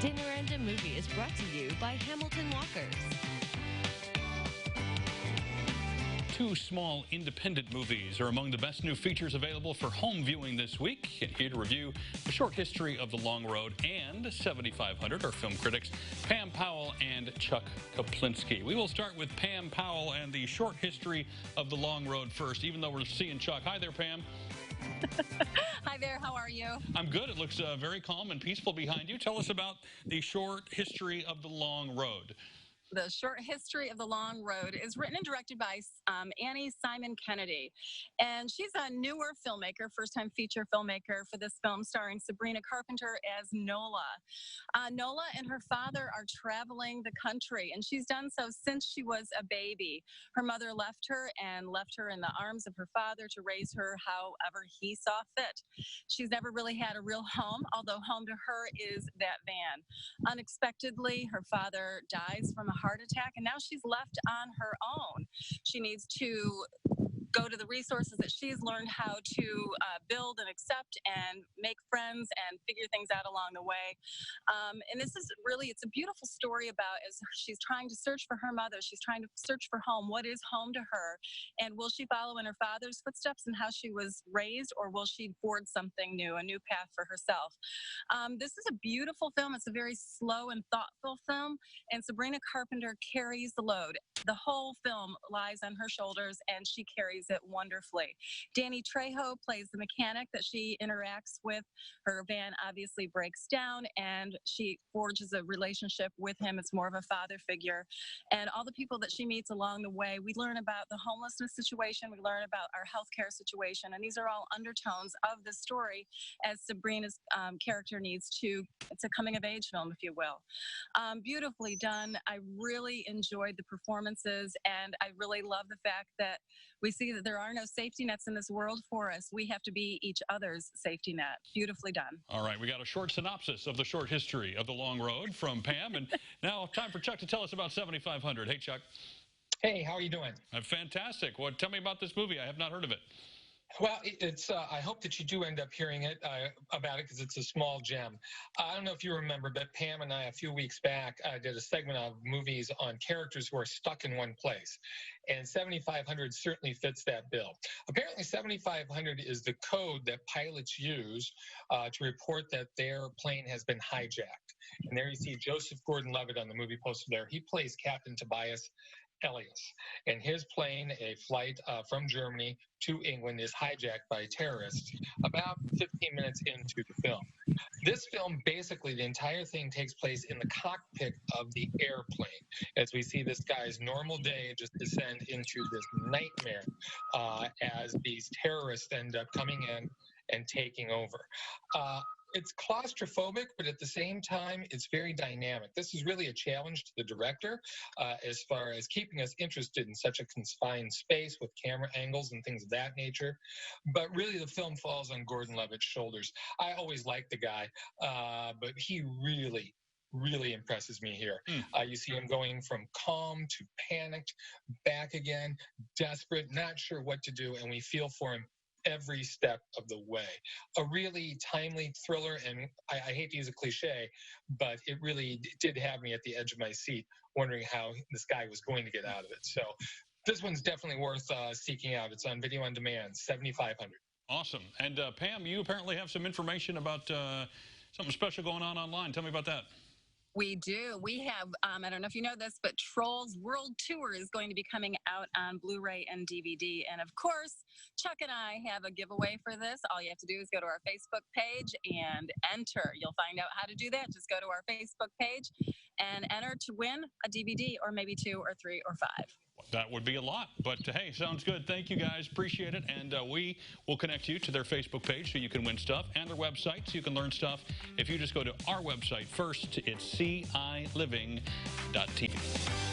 Dinner and a Movie is brought to you by Hamilton Walkers. Two small independent movies are among the best new features available for home viewing this week. And here to review The Short History of the Long Road and 7500 are film critics Pam Powell and Chuck Kaplinski. We will start with Pam Powell and The Short History of the Long Road first, even though we're seeing Chuck. Hi there, Pam. Hi there, how are you? I'm good. It looks very calm and peaceful behind you. Tell us about The Short History of the Long Road. The Short History of the Long Road is written and directed by Annie Simon Kennedy. And she's a newer filmmaker, first-time feature filmmaker for this film, starring Sabrina Carpenter as Nola. Nola and her father are traveling the country, and she's done so since she was a baby. Her mother left her in the arms of her father to raise her however he saw fit. She's never really had a real home, although home to her is that van. Unexpectedly, her father dies from a heart attack, and now she's left on her own. She needs to go to the resources that she's learned how to build and accept and make friends and figure things out along the way. And this is really, it's a beautiful story about as she's trying to search for her mother, she's trying to search for home. What is home to her? And will she follow in her father's footsteps and how she was raised, or will she forge something new, a new path for herself? This is a beautiful film. It's a very slow and thoughtful film, and Sabrina Carpenter carries the load. The whole film lies on her shoulders, and she carries it wonderfully. Danny Trejo plays the mechanic that she interacts with. Her van obviously breaks down, and she forges a relationship with him. It's more of a father figure. And all the people that she meets along the way, we learn about the homelessness situation, we learn about our healthcare situation, and these are all undertones of the story as Sabrina's character needs to, it's a coming-of-age film, if you will. Beautifully done. I really enjoyed the performances, and I really love the fact that we see that there are no safety nets in this world for us. We have to be each other's safety net. Beautifully done. All right, we got a short synopsis of The Short History of the Long Road from Pam, and now time for Chuck to tell us about 7500. Hey, Chuck. Hey, how are you doing? I'm fantastic. Well, tell me about this movie. I have not heard of it. Well, it's. I hope that you do end up hearing about it because it's a small gem. I don't know if you remember, but Pam and I a few weeks back did a segment of movies on characters who are stuck in one place, and 7500 certainly fits that bill. Apparently, 7500 is the code that pilots use to report that their plane has been hijacked. And there you see Joseph Gordon-Levitt on the movie poster there. He plays Captain Tobias Elias, and his plane, a flight from Germany to England, is hijacked by terrorists about 15 minutes into the film. This film, basically, the entire thing takes place in the cockpit of the airplane, as we see this guy's normal day just descend into this nightmare as these terrorists end up coming in and taking over. It's claustrophobic, but at the same time, it's very dynamic. This is really a challenge to the director as far as keeping us interested in such a confined space with camera angles and things of that nature. But really, the film falls on Gordon-Levitt's shoulders. I always liked the guy, but he really impresses me here. You see him going from calm to panicked, back again, desperate, not sure what to do, and we feel for him every step of the way. A really timely thriller, and I hate to use a cliche, but it really did have me at the edge of my seat, wondering how this guy was going to get out of it. So this one's definitely worth seeking out. It's on video on demand, 7500. Awesome. And Pam, you apparently have some information about something special going on online. Tell me about that. We do. We have, I don't know if you know this, but Trolls World Tour is going to be coming out on Blu-ray and DVD. And of course, Chuck and I have a giveaway for this. All you have to do is go to our Facebook page and enter. You'll find out how to do that. Just go to our Facebook page and enter to win a DVD, or maybe 2 or 3 or 5. That would be a lot, but hey, sounds good. Thank you, guys. Appreciate it. And we will connect you to their Facebook page so you can win stuff, and their website so you can learn stuff. If you just go to our website first, it's CILiving.tv.